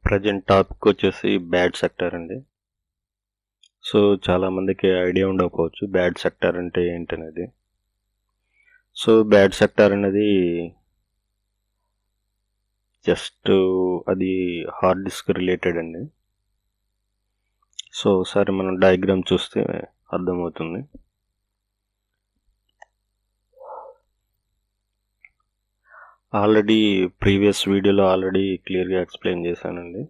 Present topic వచ్చేసి bad sector అండి. So చాలామందికి ఐడియా ఉండకపోవచ్చు బ్యాడ్ సెక్టర్ అంటే ఏంటనేది. సో బ్యాడ్ సెక్టర్ అనేది జస్ట్ అది హార్డ్ డిస్క్ రిలేటెడ్ అండి. సో ఒకసారి మనం డయాగ్రామ్ చూస్తే అర్థమవుతుంది. ఆల్రెడీ ప్రీవియస్ వీడియోలో క్లియర్గా ఎక్స్ప్లెయిన్ చేశానండి.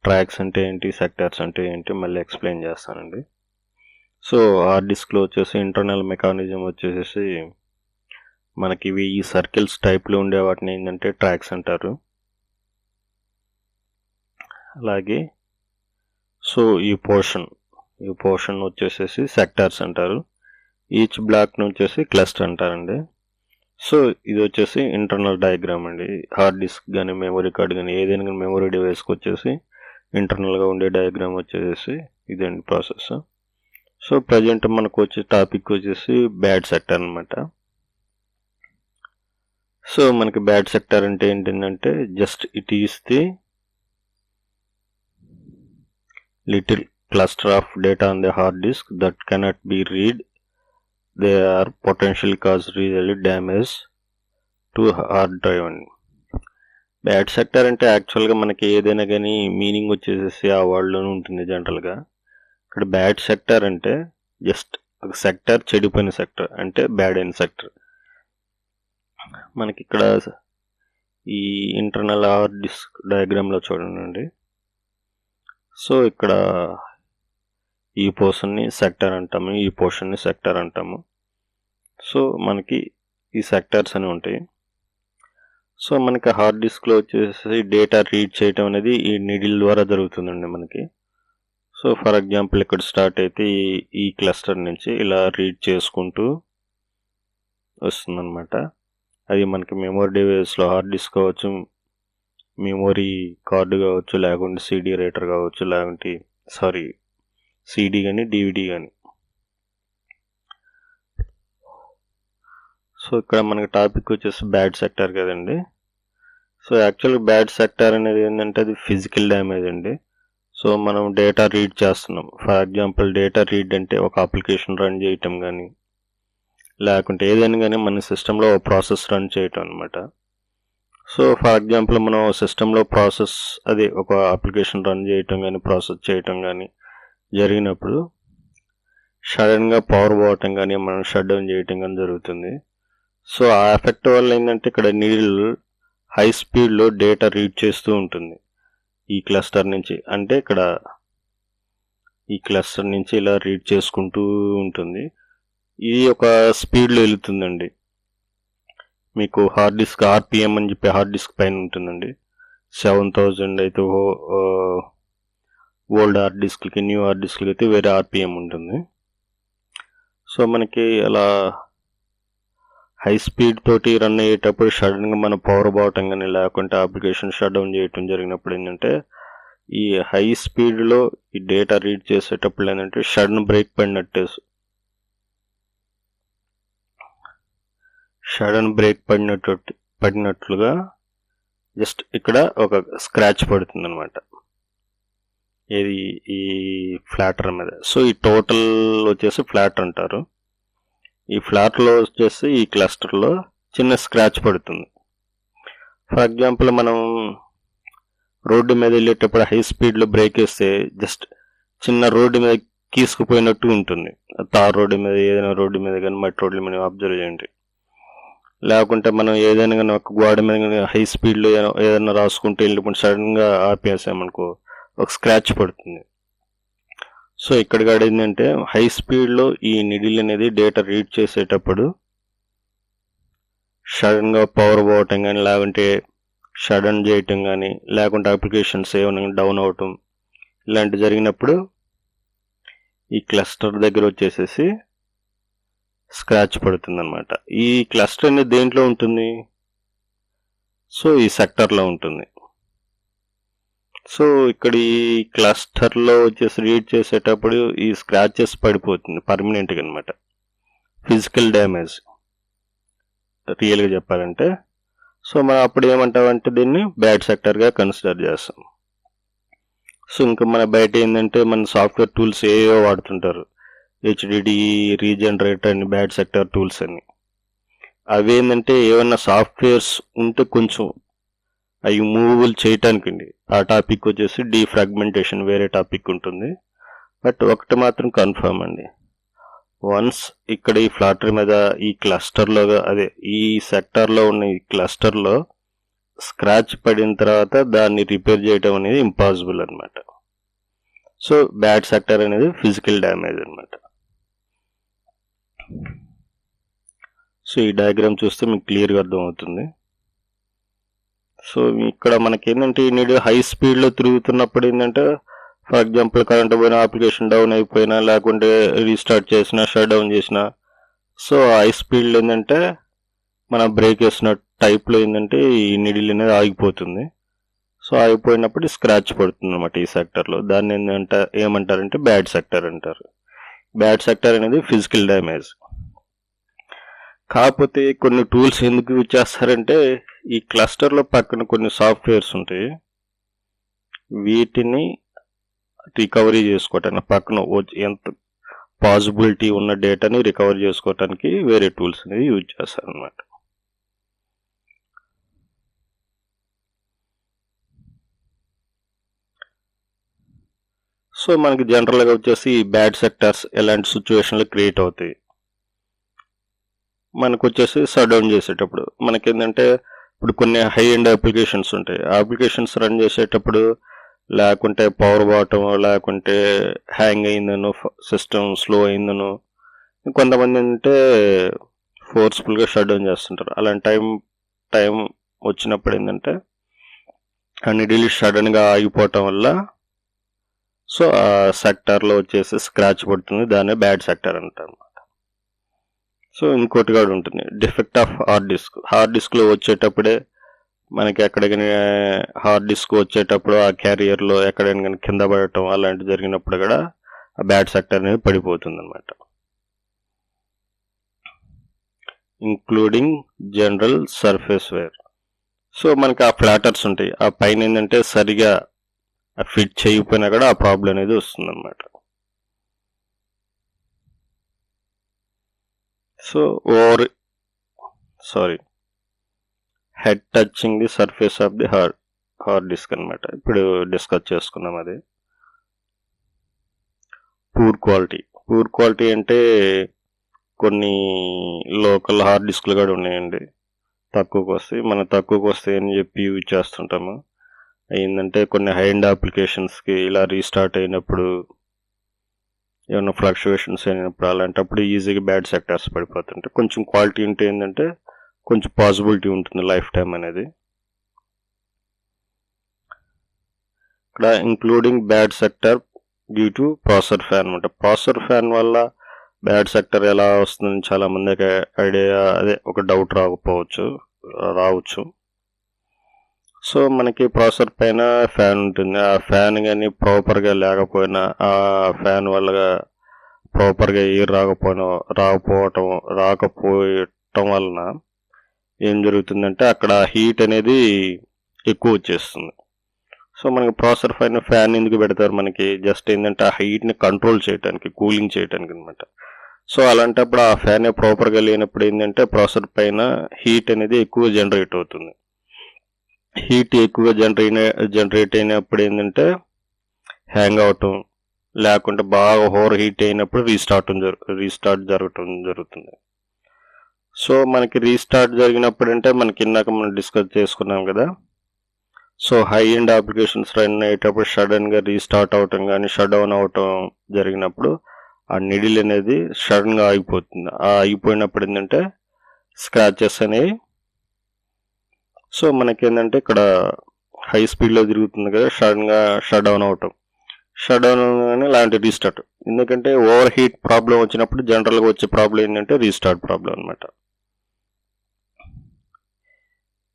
ట్రాక్స్ అంటే ఏంటి, సెక్టార్స్ అంటే ఏంటి మళ్ళీ ఎక్స్ప్లెయిన్ చేస్తానండి. సో హార్డ్ డిస్క్లో వచ్చేసి ఇంటర్నల్ మెకానిజం వచ్చేసి మనకి ఇవి ఈ సర్కిల్స్ టైప్లో ఉండే వాటిని ఏంటంటే ట్రాక్స్ అంటారు. అలాగే సో ఈ పోర్షన్ వచ్చేసేసి సెక్టార్స్ అంటారు. ఈచ్ బ్లాక్ వచ్చేసి క్లస్టర్ అంటారండి. సో ఇది వచ్చేసి ఇంటర్నల్ డయాగ్రామ్ అండి. హార్డ్ డిస్క్ కానీ మెమరీ కార్డ్ కానీ ఏదైనా కానీ మెమరీ డివైస్కి వచ్చేసి ఇంటర్నల్గా ఉండే డయాగ్రామ్ వచ్చేసి ఇదండి ప్రాసెస్. సో ప్రజెంట్ మనకు వచ్చే టాపిక్ వచ్చేసి బ్యాడ్ సెక్టర్ అనమాట. సో మనకి బ్యాడ్ సెక్టర్ అంటే ఏంటంటే just it is the little cluster of data on the hard disk that cannot be read. They are potentially cause really damage to hard drive. Bad sector అంటే యాక్చువల్గా మనకి ఏదైనా కానీ meaning వచ్చేసేసి ఆ వర్డ్లోనే ఉంటుంది జనరల్గా. ఇక్కడ బ్యాడ్ సెక్టర్ అంటే జస్ట్ ఒక సెక్టర్, చెడిపోయిన సెక్టర్ అంటే బ్యాడ్ అయిన సెక్టర్. మనకి ఇక్కడ ఈ ఇంటర్నల్ హార్డ్ డిస్క్ డయాగ్రామ్లో చూడండి. సో ఇక్కడ ఈ పోర్షన్ని సెక్టర్ అంటాము, ఈ పోర్షన్ని సెక్టర్ అంటాము. సో మనకి ఈ సెక్టర్స్ అని ఉంటాయి. సో మనకి హార్డ్ డిస్క్లో వచ్చేసి డేటా రీడ్ చేయటం అనేది ఈ నీడిల్ ద్వారా జరుగుతుందండి మనకి. సో ఫర్ ఎగ్జాంపుల్ ఇక్కడ స్టార్ట్ అయితే ఈ క్లస్టర్ నుంచి ఇలా రీడ్ చేసుకుంటూ వస్తుందన్నమాట. అది మనకి మెమరీ డివైస్లో హార్డ్ డిస్క్ కావచ్చు, మెమరీ కార్డు కావచ్చు, లేకుంటే సిడి రైటర్ కావచ్చు, లేకుంటే సిడి కానీ డివిడి కానీ. సో ఇక్కడ మనకి టాపిక్ వచ్చేసి బ్యాడ్ సెక్టర్ కదండి. సో యాక్చువల్గా బ్యాడ్ సెక్టర్ అనేది ఏంటంటే అది ఫిజికల్ డ్యామేజ్ అండి. సో మనం డేటా రీడ్ చేస్తున్నాం. ఫర్ ఎగ్జాంపుల్ డేటా రీడ్ అంటే ఒక అప్లికేషన్ రన్ చేయటం కానీ, లేకుంటే ఏదైనా కానీ మన సిస్టంలో ప్రాసెస్ రన్ చేయటం అనమాట. సో ఫర్ ఎగ్జాంపుల్ మనం సిస్టంలో ఒక అప్లికేషన్ రన్ చేయటం కానీ, ప్రాసెస్ చేయటం కానీ జరిగినప్పుడు సడన్గా పవర్ పోవటం కానీ, మనం షట్ డౌన్ చేయటం కానీ జరుగుతుంది. సో ఆ ఎఫెక్ట్ వల్ల ఏంటంటే ఇక్కడ నీడిల్ హై స్పీడ్లో డేటా రీడ్ చేస్తూ ఉంటుంది ఈ క్లస్టర్ నుంచి. అంటే ఇక్కడ ఈ క్లస్టర్ నుంచి ఇలా రీడ్ చేసుకుంటూ ఉంటుంది. ఇది ఒక స్పీడ్లో వెళుతుందండి. మీకు హార్డ్ డిస్క్ ఆర్పిఎం అని చెప్పి హార్డ్ డిస్క్ పైన ఉంటుందండి. 7000 అయితే ఓల్డ్ హార్డ్ డిస్క్కి, న్యూ హార్డ్ డిస్క్కి అయితే వేరే ఆర్పిఎం ఉంటుంది. సో మనకి అలా హై స్పీడ్ తోటి రన్ అయ్యేటప్పుడు సడన్గా మన పవర్ పోవటం కానీ, లేకుంటే అప్లికేషన్ షట్ డౌన్ చేయటం జరిగినప్పుడు ఏంటంటే ఈ హై స్పీడ్లో ఈ డేటా రీడ్ చేసేటప్పుడు ఏంటంటే సడన్ బ్రేక్ పడినట్లుగా జస్ట్ ఇక్కడ ఒక స్క్రాచ్ పడుతుంది అనమాట, ఇది ఈ ఫ్లాటర్ మీద. సో ఈ టోటల్ వచ్చేసి ఫ్లాటర్ అంటారు. ఈ ఫ్లాట్లో వచ్చేసి ఈ క్లస్టర్లో చిన్న స్క్రాచ్ పడుతుంది. ఫర్ ఎగ్జాంపుల్ మనం రోడ్డు మీద వెళ్ళేటప్పుడు హై స్పీడ్లో బ్రేక్ వేస్తే జస్ట్ చిన్న రోడ్డు మీద కీసుకుపోయినట్టు ఉంటుంది. తార్ రోడ్డు మీద, ఏదైనా రోడ్డు మీద కానీ, మట్టి రోడ్ల మీద అబ్జర్వ్ చేయండి. లేకుంటే మనం ఏదైనా కానీ ఒక గోడ మీద కానీ హై స్పీడ్లో ఏదైనా రాసుకుంటూ వెళ్ళినప్పుడు సడన్గా ఆపేసామనుకో ఒక స్క్రాచ్ పడుతుంది. సో ఇక్కడ కూడా ఏంటంటే హై స్పీడ్లో ఈ నిడిల్ అనేది డేటా రీడ్ చేసేటప్పుడు సడన్గా పవర్ పోవటం కానీ, లేకుంటే షట్ డౌన్ చేయటం కానీ, లేకుంటే అప్లికేషన్స్ ఏమైనా డౌన్ అవటం ఇలాంటివి జరిగినప్పుడు ఈ క్లస్టర్ దగ్గర వచ్చేసేసి స్క్రాచ్ పడుతుంది అనమాట. ఈ క్లస్టర్ అనేది దేంట్లో ఉంటుంది? సో ఈ సెక్టర్లో ఉంటుంది. సో ఇక్కడ ఈ క్లస్టర్లో వచ్చేసి రీడ్ చేసేటప్పుడు ఈ స్క్రాచెస్ పడిపోతుంది పర్మనెంట్గా అనమాట. ఫిజికల్ డ్యామేజ్ రియల్గా చెప్పాలంటే. సో మనం అప్పుడు ఏమంటామంటే దీన్ని బ్యాడ్ సెక్టర్గా కన్సిడర్ చేస్తాం. సో ఇంకా మన బయట ఏంటంటే మన సాఫ్ట్వేర్ టూల్స్ ఏవో వాడుతుంటారు, HDD, రీజనరేట్ అని, బ్యాడ్ సెక్టర్ టూల్స్ అని. అవి ఏంటంటే ఏమన్నా సాఫ్ట్వేర్స్ ఉంటే కొంచెం అవి మూవబుల్ చేయటానికి అండి. ఆ టాపిక్ వచ్చేసి డీఫ్రాగ్మెంటేషన్, వేరే టాపిక్ ఉంటుంది. బట్ ఒకటి మాత్రం కన్ఫర్మ్ అండి, వన్స్ ఇక్కడ ఈ ఫ్లాటర్ మీద ఈ క్లస్టర్లో, అదే ఈ సెక్టార్లో ఉన్న ఈ క్లస్టర్లో స్క్రాచ్ పడిన తర్వాత దాన్ని రిపేర్ చేయడం అనేది ఇంపాసిబుల్ అనమాట. సో బ్యాడ్ సెక్టర్ అనేది ఫిజికల్ డ్యామేజ్ అనమాట. సో ఈ డయాగ్రామ్ చూస్తే మీకు క్లియర్గా అర్థమవుతుంది. సో ఇక్కడ మనకేంటంటే ఈ నీడు హై స్పీడ్లో తిరుగుతున్నప్పుడు ఏంటంటే, ఫర్ ఎగ్జాంపుల్ కరెంట్ పోయినా, అప్లికేషన్ డౌన్ అయిపోయినా, లేకుంటే రీస్టార్ట్ చేసినా, షట్ డౌన్ చేసినా, సో హై స్పీడ్లో ఏంటంటే మన బ్రేక్ వేసిన టైప్లో ఏంటంటే ఈ నీడిల్ అనేది ఆగిపోతుంది. సో ఆగిపోయినప్పుడు స్క్రాచ్ పడుతుంది అనమాట ఈ సెక్టర్లో. దాన్ని ఏంటంటే ఏమంటారంటే బ్యాడ్ సెక్టర్ అంటారు. బ్యాడ్ సెక్టర్ అనేది ఫిజికల్ డ్యామేజ్. కాకపోతే కొన్ని టూల్స్ ఎందుకు యూజ్ చేస్తారంటే, ఈ క్లస్టర్లో పక్కన కొన్ని సాఫ్ట్వేర్స్ ఉంటాయి, వీటిని రికవరీ చేసుకోవటానికి, పక్కన ఎంత పాసిబిలిటీ ఉన్న డేటాని రికవర్ చేసుకోవటానికి వేరే టూల్స్ అనేది యూజ్ చేస్తారు అనమాట. సో మనకి జనరల్గా వచ్చేసి బ్యాడ్ సెక్టార్స్ ఎలాంటి సిచ్యువేషన్లో క్రియేట్ అవుతాయి, మనకు వచ్చేసి షట్ డౌన్ చేసేటప్పుడు మనకేంటంటే, ఇప్పుడు కొన్ని హై ఎండ్ అప్లికేషన్స్ ఉంటాయి, ఆ అప్లికేషన్స్ రన్ చేసేటప్పుడు లేకుంటే పవర్ పోవటం, లేకుంటే హ్యాంగ్ అయిందనో, సిస్టమ్ స్లో అయిందనో, కొంతమంది అంటే ఫోర్స్ఫుల్గా షట్ డౌన్ చేస్తుంటారు. అలాంటి టైం వచ్చినప్పుడు ఏంటంటే అన్ని డిలీట్ సడన్గా ఆగిపోవటం వల్ల సో ఆ సెక్టార్లో వచ్చేసి స్క్రాచ్ పడుతుంది, దాన్ని బ్యాడ్ సెక్టార్ అంటారు. సో ఇంకోటి కూడా ఉంటుంది, డిఫెక్ట్ ఆఫ్ హార్డ్ డిస్క్లో వచ్చేటప్పుడే మనకి ఎక్కడికైనా హార్డ్ డిస్క్ వచ్చేటప్పుడు ఆ క్యారియర్లో ఎక్కడైనా కింద పడటం అలాంటివి జరిగినప్పుడు కూడా ఆ బ్యాడ్ సెక్టర్ అనేది పడిపోతుంది అనమాట. Including general surface wear. So మనకి ఆ ఫ్లాటర్స్ ఉంటాయి, ఆ పైన ఏంటంటే సరిగా ఫిట్ చేయకపోయినా కూడా ఆ ప్రాబ్లం అనేది వస్తుంది అనమాట. So head touching the surface of the hard disk అనమాట. ఇప్పుడు డిస్కస్ చేసుకున్నాం అది. పూర్ క్వాలిటీ అంటే కొన్ని లోకల్ హార్డ్ డిస్క్లు కూడా ఉన్నాయండి, తక్కువకి వస్తాయి. మనం తక్కువకి వస్తాయి అని చెప్పి యూజ్ చేస్తుంటాము. ఏంటంటే కొన్ని హై ఎండ్ అప్లికేషన్స్కి ఇలా రీస్టార్ట్ అయినప్పుడు, ఏమైనా ఫ్లక్చువేషన్స్ అయినప్పుడు, అలాంటప్పుడు ఈజీగా బ్యాడ్ సెక్టార్స్ పడిపోతుంటాయి. కొంచెం క్వాలిటీ ఉంటే ఏంటంటే కొంచెం పాసిబిలిటీ ఉంటుంది లైఫ్ టైం అనేది. ఇక్కడ including bad sector due to processor fan అనమాట. ప్రాసెసర్ ఫ్యాన్ వల్ల బ్యాడ్ సెక్టర్ ఎలా వస్తుందని చాలా మందికి ఐడియా, అదే ఒక డౌట్ రావచ్చు. సో మనకి ప్రాసెసర్ పైన ఫ్యాన్ ఉంటుంది, ఆ ఫ్యాన్ కానీ ప్రాపర్గా లేకపోయినా, ఆ ఫ్యాన్ వల్ల ప్రాపర్గా ఎయిర్ రాకపోవటం వలన ఏం జరుగుతుందంటే అక్కడ హీట్ అనేది ఎక్కువ వచ్చేస్తుంది. సో మనకి ప్రాసెసర్ పైన ఫ్యాన్ ఎందుకు పెడతారు, మనకి జస్ట్ ఏంటంటే ఆ హీట్ని కంట్రోల్ చేయడానికి, కూలింగ్ చేయడానికి అనమాట. సో అలాంటప్పుడు ఆ ఫ్యాన్ ప్రాపర్గా లేనప్పుడు ఏంటంటే ప్రాసెసర్ పైన హీట్ అనేది ఎక్కువ జనరేట్ అవుతుంది. హీట్ ఎక్కువగా జనరేట్ అయినప్పుడు ఏంటంటే హ్యాంగ్ అవటం, లేకుంటే బాగా ఓవర్ హీట్ అయినప్పుడు రీస్టార్ట్ జరగటం జరుగుతుంది. సో మనకి రీస్టార్ట్ జరిగినప్పుడు అంటే మనకి ఇందాక మనం డిస్కస్ చేసుకున్నాం కదా, so high end applications run అయ్యేటప్పుడు సడన్గా రీస్టార్ట్ అవటం కానీ షట్ డౌన్ అవటం జరిగినప్పుడు ఆ నిడిల్ అనేది సడన్గా ఆగిపోతుంది. ఆ ఆగిపోయినప్పుడు ఏంటంటే స్క్రాచెస్ అనేవి, సో మనకేంటంటే ఇక్కడ హై స్పీడ్లో తిరుగుతుంది కదా, సడన్గా షట్ డౌన్ కానీ ఇలాంటి రీస్టార్ట్. ఎందుకంటే ఓవర్ హీట్ ప్రాబ్లం వచ్చినప్పుడు జనరల్గా వచ్చే ప్రాబ్లం ఏంటంటే రీస్టార్ట్ ప్రాబ్లం అనమాట.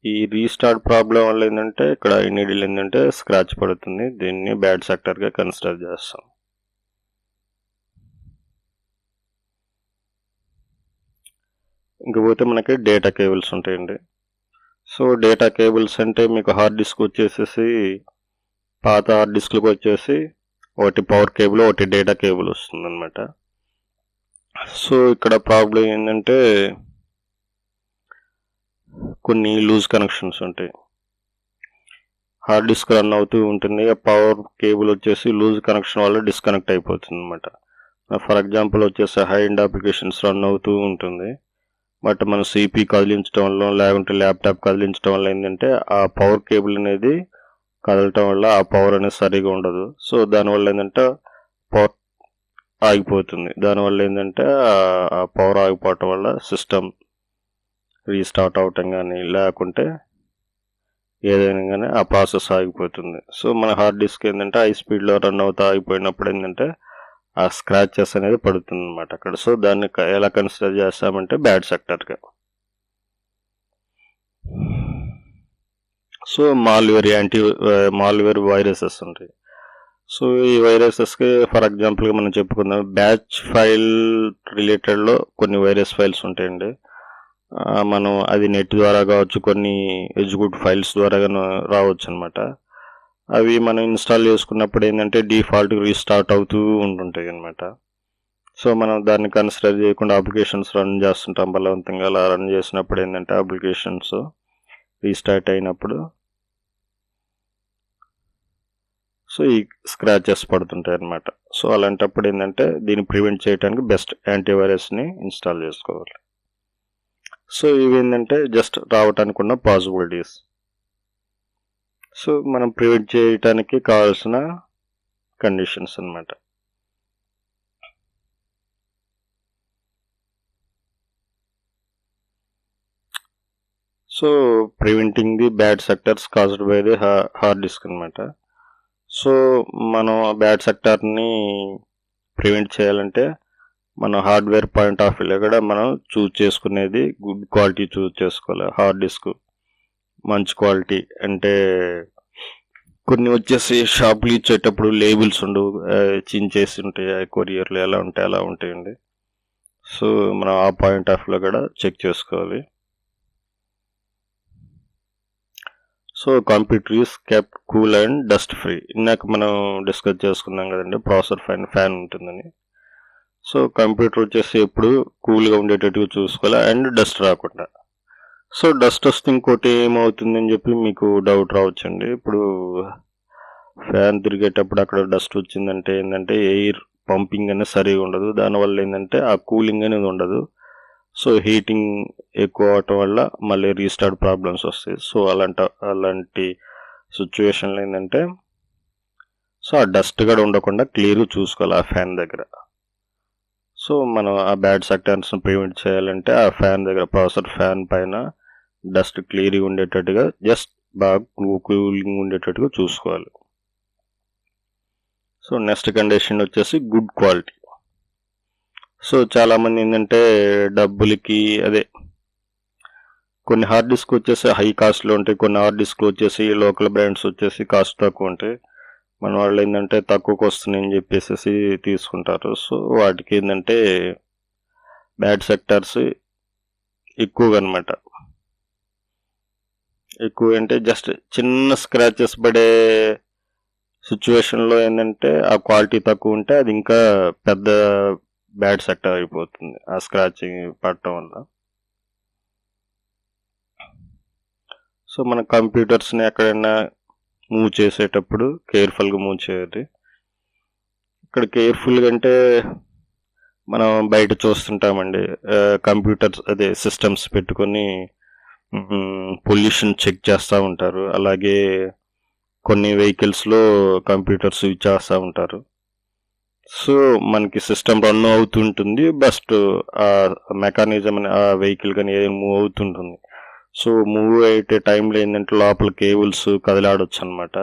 ఈ రీస్టార్ట్ ప్రాబ్లం వల్ల ఏంటంటే ఇక్కడ ఈ నీడిల్ ఏంటంటే స్క్రాచ్ పడుతుంది, దీన్ని బ్యాడ్ సెక్టర్గా కన్సిడర్ చేస్తాం. ఇంకపోతే మనకి డేటా కేబుల్స్ ఉంటాయండి. సో డేటా కేబుల్స్ అంటే మీకు హార్డ్ డిస్క్ వచ్చేసేసి పాత హార్డ్ డిస్క్లకు వచ్చేసి ఒకటి పవర్ కేబుల్, ఒకటి డేటా కేబుల్ వస్తుంది అనమాట. సో ఇక్కడ ప్రాబ్లం ఏంటంటే కొన్ని లూజ్ కనెక్షన్స్ ఉంటాయి. హార్డ్ డిస్క్ రన్ అవుతూ ఉంటుంది, పవర్ కేబుల్ వచ్చేసి లూజ్ కనెక్షన్ వల్ల డిస్కనెక్ట్ అయిపోతుంది అనమాట. ఫర్ ఎగ్జాంపుల్ వచ్చేసి హై ఎండ్ అప్లికేషన్స్ రన్ అవుతూ ఉంటుంది, బట్ మనం సిపి కదిలించడం వల్ల లేకుంటే ల్యాప్టాప్ కదిలించడం వల్ల ఏంటంటే ఆ పవర్ కేబుల్ అనేది కదలటం వల్ల ఆ పవర్ అనేది సరిగా ఉండదు. సో దానివల్ల ఏంటంటే పవర్ ఆగిపోతుంది. దానివల్ల ఏంటంటే ఆ పవర్ ఆగిపోవటం వల్ల సిస్టమ్ రీస్టార్ట్ అవటం కానీ లేకుంటే ఏదైనా కానీ ఆ ప్రాసెస్ ఆగిపోతుంది. సో మన హార్డ్ డిస్క్ ఏంటంటే హై స్పీడ్లో రన్ అవుతా ఆగిపోయినప్పుడు ఏంటంటే ఆ స్క్రాచెస్ అనేది పడుతుంది అనమాట అక్కడ. సో దాన్ని ఎలా కన్సిడర్ చేస్తామంటే బ్యాడ్ సెక్టర్గా. సో మాల్వేర్ వైరసెస్ ఉంటాయి. సో ఈ వైరసెస్కి ఫర్ ఎగ్జాంపుల్గా మనం చెప్పుకుందాం, బ్యాచ్ ఫైల్ రిలేటెడ్లో కొన్ని వైరస్ ఫైల్స్ ఉంటాయండి. మనం అది నెట్ ద్వారా కావచ్చు, కొన్ని ఎగ్జిక్యూట్ ఫైల్స్ ద్వారా రావచ్చు అనమాట. అవి మనం ఇన్స్టాల్ చేసుకున్నప్పుడు ఏంటంటే డిఫాల్ట్ రీస్టార్ట్ అవుతూ ఉంటుంటాయి అనమాట. సో మనం దాన్ని కన్సిడర్ చేయకుండా అప్లికేషన్స్ రన్ చేస్తుంటాం బలవంతంగా. అలా రన్ చేసినప్పుడు ఏంటంటే అప్లికేషన్స్ రీస్టార్ట్ అయినప్పుడు సో ఈ స్క్రాచెస్ పడుతుంటాయి అనమాట. సో అలాంటప్పుడు ఏంటంటే దీన్ని ప్రివెంట్ చేయడానికి బెస్ట్ యాంటీవైరస్ని ఇన్స్టాల్ చేసుకోవాలి. సో ఇవి ఏంటంటే జస్ట్ రావటానికి ఉన్న పాసిబిలిటీస్. సో మనం ప్రివెంట్ చేయడానికి కావాల్సిన కండిషన్స్ అన్నమాట. So preventing the bad sectors caused by the hard disk అనమాట. సో మనం బ్యాడ్ సెక్టార్ని ప్రివెంట్ చేయాలంటే మన హార్డ్వేర్ పాయింట్ ఆఫ్ వ్యూలో కూడా మనం చూజ్ చేసుకునేది గుడ్ క్వాలిటీ చూజ్ చేసుకోవాలి. హార్డ్ డిస్క్ మంచి క్వాలిటీ అంటే కొన్ని వచ్చేసి షాపులు ఇచ్చేటప్పుడు లేబుల్స్ ఉండవు, చించేసి ఉంటాయి, కొరియర్లు ఎలా ఉంటాయి అలా ఉంటాయండి. సో మనం ఆ పాయింట్ ఆఫ్ వ్యూలో కూడా చెక్ చేసుకోవాలి. So computer is kept cool and dust free. ఇందాక మనం డిస్కస్ చేసుకున్నాం కదండి, ప్రాసెసర్ ఫ్యాన్ ఉంటుందని. సో కంప్యూటర్ వచ్చేసి ఎప్పుడు కూల్గా ఉండేటట్టుగా చూసుకోవాలి అండ్ డస్ట్ రాకుండా. సో డస్ట్ వస్తే ఇంకోటి ఏమవుతుందని చెప్పి మీకు డౌట్ రావచ్చండి. ఇప్పుడు ఫ్యాన్ తిరిగేటప్పుడు అక్కడ డస్ట్ వచ్చిందంటే ఏంటంటే ఎయిర్ పంపింగ్ అనేది సరిగా ఉండదు, దానివల్ల ఏంటంటే ఆ కూలింగ్ అనేది ఉండదు. సో హీటింగ్ ఎక్కువ అవటం వల్ల మళ్ళీ రీస్టార్ట్ ప్రాబ్లమ్స్ వస్తాయి. సో అలాంటి సిచ్యువేషన్లో ఏంటంటే సో ఆ డస్ట్ కూడా ఉండకుండా క్లియర్గా చూసుకోవాలి ఆ ఫ్యాన్ దగ్గర. సో మనం ఆ బ్యాడ్ సెక్టార్స్ని ప్రివెంట్ చేయాలంటే ఆ ఫ్యాన్ దగ్గర ప్రాసెసర్ ఫ్యాన్ పైన డస్ట్ క్లియర్గా ఉండేటట్టుగా జస్ట్ బాగా కూలింగ్ ఉండేటట్టుగా చూసుకోవాలి. సో నెక్స్ట్ కండిషన్ వచ్చేసి గుడ్ క్వాలిటీ. సో చాలామంది ఏంటంటే డబ్బులకి కొన్ని హార్డ్ డిస్క్ వచ్చేసి హై కాస్ట్లో ఉంటాయి, కొన్ని హార్డ్ డిస్క్లు వచ్చేసి లోకల్ బ్రాండ్స్ వచ్చేసి కాస్ట్ తక్కువ ఉంటాయి. మన వాళ్ళు ఏంటంటే తక్కువకి వస్తున్నాయని చెప్పేసి తీసుకుంటారు. సో వాటికి ఏంటంటే బ్యాడ్ సెక్టార్స్ ఎక్కువగా అనమాట. ఎక్కువ అంటే జస్ట్ చిన్న స్క్రాచెస్ పడే సిచ్యువేషన్లో ఏంటంటే ఆ క్వాలిటీ తక్కువ ఉంటే అది ఇంకా పెద్ద బ్యాడ్ సెక్టర్ అయిపోతుంది ఆ స్క్రాచింగ్ పడటం వల్ల. సో మన కంప్యూటర్స్ని ఎక్కడైనా మూవ్ చేసేటప్పుడు కేర్ఫుల్గా మూవ్ చేయాలి. ఇక్కడ కేర్ఫుల్గా అంటే మనం బయట చూస్తుంటామండి, కంప్యూటర్స్ సిస్టమ్స్ పెట్టుకొని పొల్యూషన్ చెక్ చేస్తూ ఉంటారు. అలాగే కొన్ని వెహికల్స్లో కంప్యూటర్స్ యూజ్ చేస్తూ ఉంటారు. సో మనకి సిస్టమ్ రన్ అవుతుంటుంది, బస్ట్ ఆ మెకానిజం ఆ వెహికల్ కానీ ఏదైనా మూవ్ అవుతుంటుంది. సో మూవ్ అయ్యే టైంలో ఏంటంటే లోపల కేబుల్స్ కదిలాడవచ్చు అనమాట.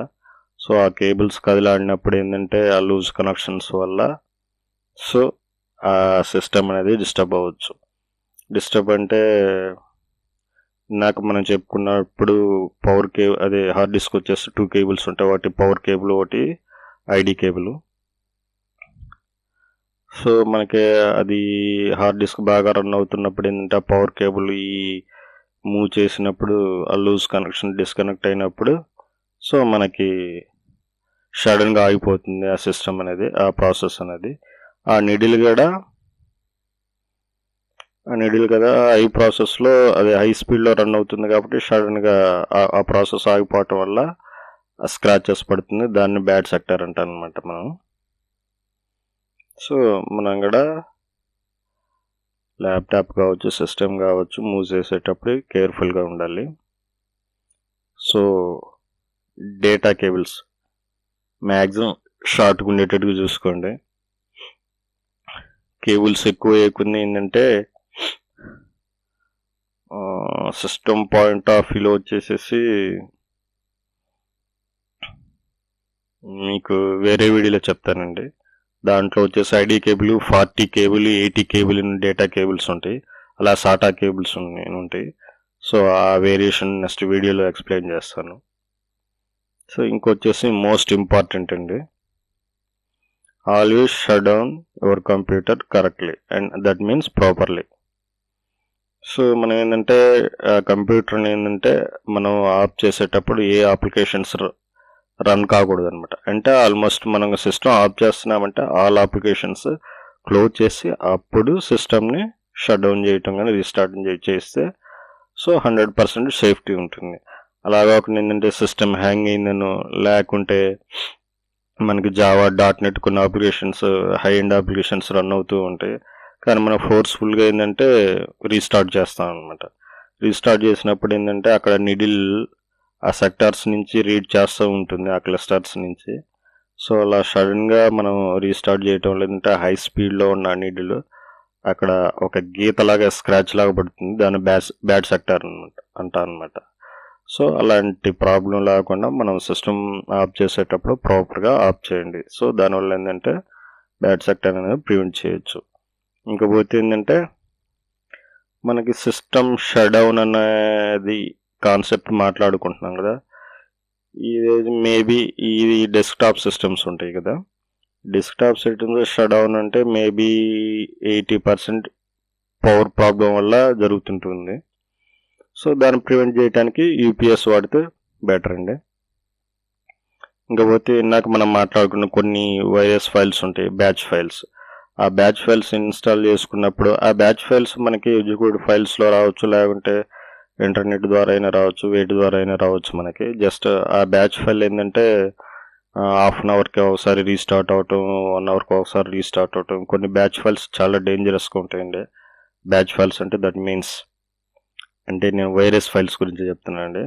సో ఆ కేబుల్స్ కదిలాడినప్పుడు ఏంటంటే ఆ లూజ్ కనెక్షన్స్ వల్ల సో ఆ సిస్టమ్ అనేది డిస్టర్బ్ అవ్వచ్చు. డిస్టర్బ్ అంటే నాకు మనం చెప్పుకున్నప్పుడు పవర్ హార్డ్ డిస్క్ వచ్చేసి 2 కేబుల్స్ ఉంటాయి, ఒకటి పవర్ కేబుల్, ఒకటి ఐడి కేబుల్. సో మనకి అది హార్డ్ డిస్క్ బాగా రన్ అవుతున్నప్పుడు ఏంటంటే ఆ పవర్ కేబుల్ ఈ మూవ్ చేసినప్పుడు ఆ లూజ్ కనెక్షన్ డిస్కనెక్ట్ అయినప్పుడు సో మనకి సడన్గా ఆగిపోతుంది ఆ సిస్టమ్ అనేది, ఆ ప్రాసెస్ అనేది. ఆ నీడిల్ కదా హై ప్రాసెస్లో అది హై స్పీడ్లో రన్ అవుతుంది కాబట్టి సడన్గా ఆ ప్రాసెస్ ఆగిపోవటం వల్ల స్క్రాచెస్ పడుతుంది. దాన్ని బ్యాడ్ సెక్టర్ అంటాం అనమాట మనం. సో మనం కూడా ల్యాప్టాప్ కావచ్చు, సిస్టమ్ కావచ్చు, మూవ్ చేసేటప్పుడు కేర్ఫుల్గా ఉండాలి. సో డేటా కేబుల్స్ మ్యాక్సిమం షార్ట్గా ఉండేటట్టుగా చూసుకోండి. కేబుల్స్ ఎక్కువ వేయకుండా ఏంటంటే సిస్టమ్ పాయింట్ ఆఫ్ వ్యూలో వచ్చేసేసి మీకు వేరే వీడియోలో చెప్తానండి. దాంట్లో వచ్చేసి ID cable, 40 cable, 80 cable data cables ఉంటాయి. అలా సాటా కేబుల్స్ ఉంటాయి. సో ఆ వేరియేషన్ నెక్స్ట్ వీడియోలో ఎక్స్ప్లెయిన్ చేస్తాను. సో ఇంకొచ్చేసి మోస్ట్ ఇంపార్టెంట్ అండి, always shut down your computer correctly and that means properly. So మనం ఏంటంటే కంప్యూటర్ని ఏంటంటే మనం ఆఫ్ చేసేటప్పుడు ఏ అప్లికేషన్స్ రన్ కాకూడదు అనమాట. అంటే ఆల్మోస్ట్ మనం సిస్టమ్ ఆఫ్ చేస్తున్నామంటే ఆల్ అప్లికేషన్స్ క్లోజ్ చేసి అప్పుడు సిస్టమ్ని షట్ డౌన్ చేయటం కానీ రీస్టార్ట్ చేస్తే సో 100% సేఫ్టీ ఉంటుంది. అలా కాకుండా ఏంటంటే సిస్టమ్ హ్యాంగ్ అయిందనో లేకుంటే మనకి జావా, .NET కొన్ని applications high end applications run అవుతూ ఉంటాయి. కానీ మనం ఫోర్స్ఫుల్గా ఏంటంటే రీస్టార్ట్ చేస్తాం అనమాట. రీస్టార్ట్ చేసినప్పుడు ఏంటంటే అక్కడ నీడిల్ ఆ సెక్టార్స్ నుంచి రీడ్ చేస్తూ ఉంటుంది, ఆ క్లస్టర్స్ నుంచి. సో అలా సడన్గా మనం రీస్టార్ట్ చేయటం లేదంటే హై స్పీడ్లో ఉన్న నీడిల్ అక్కడ ఒక గీతలాగా స్క్రాచ్ లాగా పడుతుంది, దాన్ని బ్యాడ్ సెక్టార్ అనమాట. సో అలాంటి ప్రాబ్లం లేకుండా మనం సిస్టమ్ ఆఫ్ చేసేటప్పుడు ప్రాపర్గా ఆఫ్ చేయండి. సో దానివల్ల ఏంటంటే బ్యాడ్ సెక్టార్ అనేది ప్రివెంట్ చేయొచ్చు. ఇంకపోతే ఏంటంటే మనకి సిస్టమ్ షట్ డౌన్ అనేది కాన్సెప్ట్ మాట్లాడుకుంటున్నాం కదా, ఇది మేబీ ఇది డెస్క్టాప్ సిస్టమ్స్ ఉంటాయి కదా, డెస్క్టాప్ సిస్టమ్స్ షట్ డౌన్ అంటే మేబీ 80% పవర్ ప్రాబ్లం వల్ల జరుగుతుంటుంది. సో దాన్ని ప్రివెంట్ చేయడానికి యూపీఎస్ వాడితే బెటర్ అండి. ఇంకపోతే ఇందాక మనం మాట్లాడుకున్న కొన్ని వైరస్ ఫైల్స్ ఉంటాయి, బ్యాచ్ ఫైల్స్. ఆ బ్యాచ్ ఫైల్స్ ఇన్స్టాల్ చేసుకున్నప్పుడు ఆ బ్యాచ్ ఫైల్స్ మనకి ఎగ్జిక్యూటివ్ ఫైల్స్లో రావచ్చు, లేకుంటే ఇంటర్నెట్ ద్వారా అయినా రావచ్చు, వేటి ద్వారా అయినా రావచ్చు. మనకి జస్ట్ ఆ బ్యాచ్ ఫైల్ ఏంటంటే హాఫ్ అన్ అవర్కి ఒకసారి రీస్టార్ట్ అవటం, 1 అవర్కి ఒకసారి రీస్టార్ట్ అవటం. కొన్ని బ్యాచ్ ఫైల్స్ చాలా డేంజరస్గా ఉంటాయండి. బ్యాచ్ ఫైల్స్ అంటే దట్ మీన్స్ అంటే నేను వైరస్ ఫైల్స్ గురించి చెప్తున్నానండి.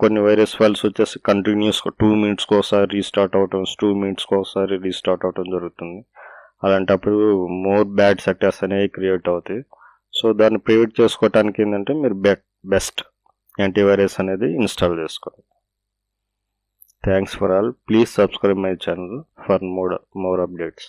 కొన్ని వైరస్ ఫైల్స్ వచ్చేసి కంటిన్యూస్గా 2 మినిట్స్కి ఒకసారి రీస్టార్ట్ అవటం, 2 మినిట్స్కి ఒకసారి రీస్టార్ట్ అవటం జరుగుతుంది. అలాంటప్పుడు మోర్ బ్యాడ్ సెక్టార్స్ అనేవి క్రియేట్ అవుతాయి. సో దాన్ని ప్రివెంట్ చేసుకోవటానికి ఏంటంటే మీరు బెస్ట్ యాంటీవైరస్ అనేది ఇన్స్టాల్ చేసుకోండి. Thanks for all. Please subscribe my channel for more updates.